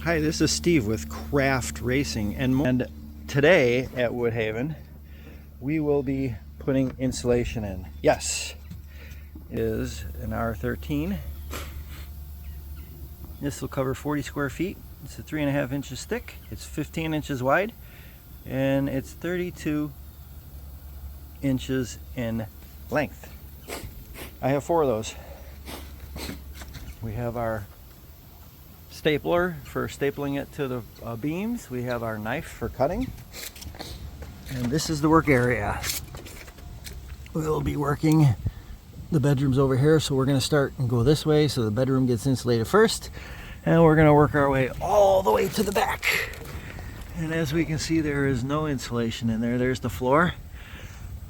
Hi, this is Steve with Craft Racing and today at Woodhaven we will be putting insulation in. Yes, it is an R13. This will cover 40 square feet. It's a 3.5 inches thick. It's 15 inches wide and it's 32 inches in length. I have 4 of those. We have our stapler for stapling it to the beams. We have our knife for cutting. And this is the work area. We'll be working the bedrooms over here, so we're going to start and go this way so the bedroom gets insulated first, and we're going to work our way all the way to the back. And as we can see, there is no insulation in there. There's the floor.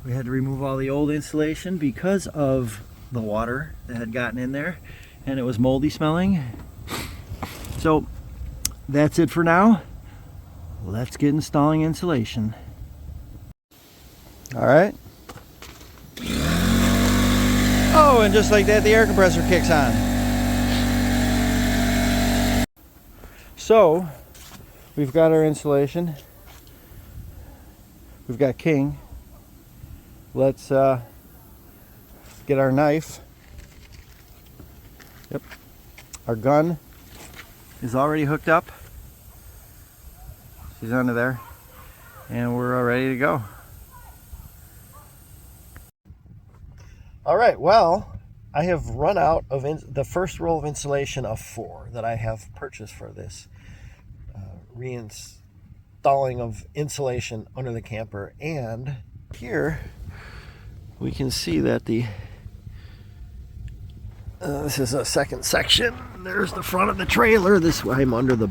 We had to remove all the old insulation because of the water that had gotten in there and it was moldy smelling. So that's it for now. Let's get installing insulation. All right. Oh, and just like that, the air compressor kicks on. So we've got our insulation. We've got King. Let's get our knife. Yep. Our gun is already hooked up. She's under there. And we're all ready to go. All right, well, I have run out of the first roll of insulation of 4 that I have purchased for this reinstalling of insulation under the camper. And here we can see that this is a second section. There's the front of the trailer. I'm under the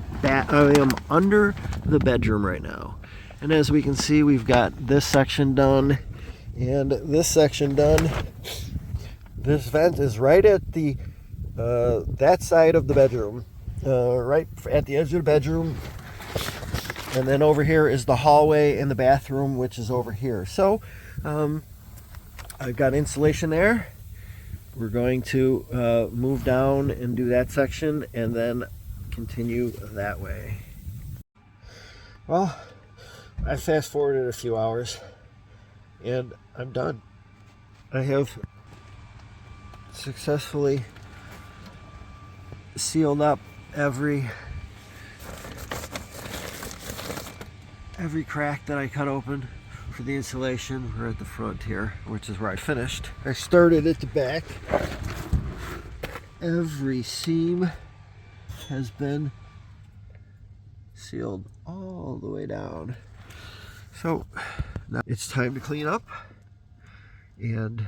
bedroom right now. And as we can see, we've got this section done and this section done. This vent is right at the that side of the bedroom, right at the edge of the bedroom. And then over here is the hallway and the bathroom, which is over here. So I've got insulation there. We're going to move down and do that section and then continue that way. Well, I fast forwarded a few hours and I'm done. I have successfully sealed up every crack that I cut open for the insulation. We're at the front here, which is where I finished. I started at the back. Every seam has been sealed all the way down. So now it's time to clean up and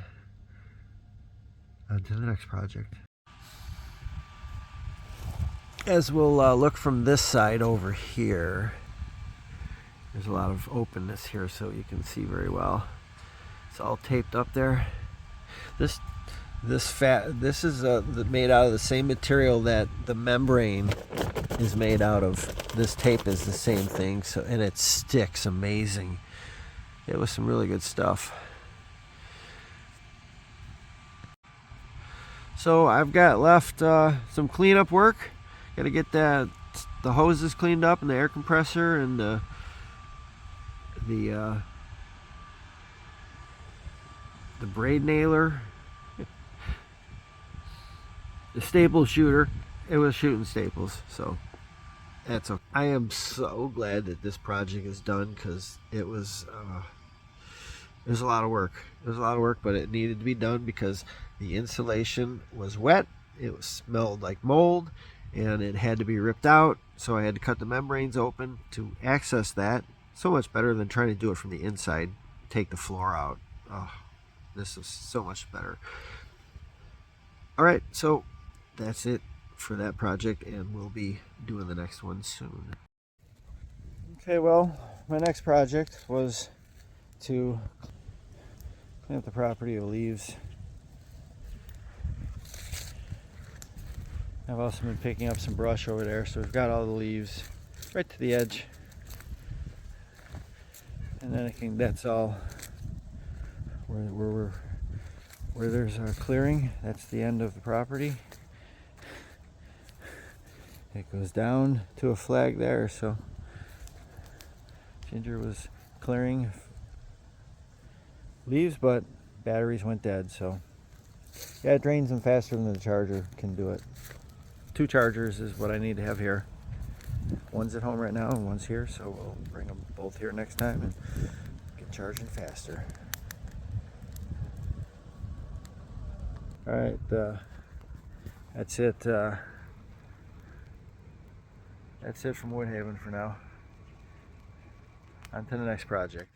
on to the next project. As we'll look from this side over here, there's a lot of openness here so you can see very well. It's all taped up there. This is made out of the same material that the membrane is made out of. This tape is the same thing, so and it sticks amazing. It was some really good stuff. So I've got left some cleanup work. Got to get the hoses cleaned up and the air compressor and the braid nailer, the staple shooter. It was shooting staples, so that's okay. I am so glad that this project is done because it was a lot of work. It was a lot of work, but it needed to be done because the insulation was wet. It smelled like mold, and it had to be ripped out. So I had to cut the membranes open to access that. So much better than trying to do it from the inside. Take the floor out. Oh, this is so much better. All right, so that's it for that project, and we'll be doing the next one soon. Okay, well, my next project was to clean up the property of leaves. I've also been picking up some brush over there, so we've got all the leaves right to the edge. And then that's all where there's a clearing. That's the end of the property. It goes down to a flag there, so Ginger was clearing leaves, but batteries went dead, so yeah, it drains them faster than the charger can do it. 2 chargers is what I need to have here. One's at home right now and one's here, so we'll bring them both here next time and get charging faster. Alright, that's it. That's it from Woodhaven for now. On to the next project.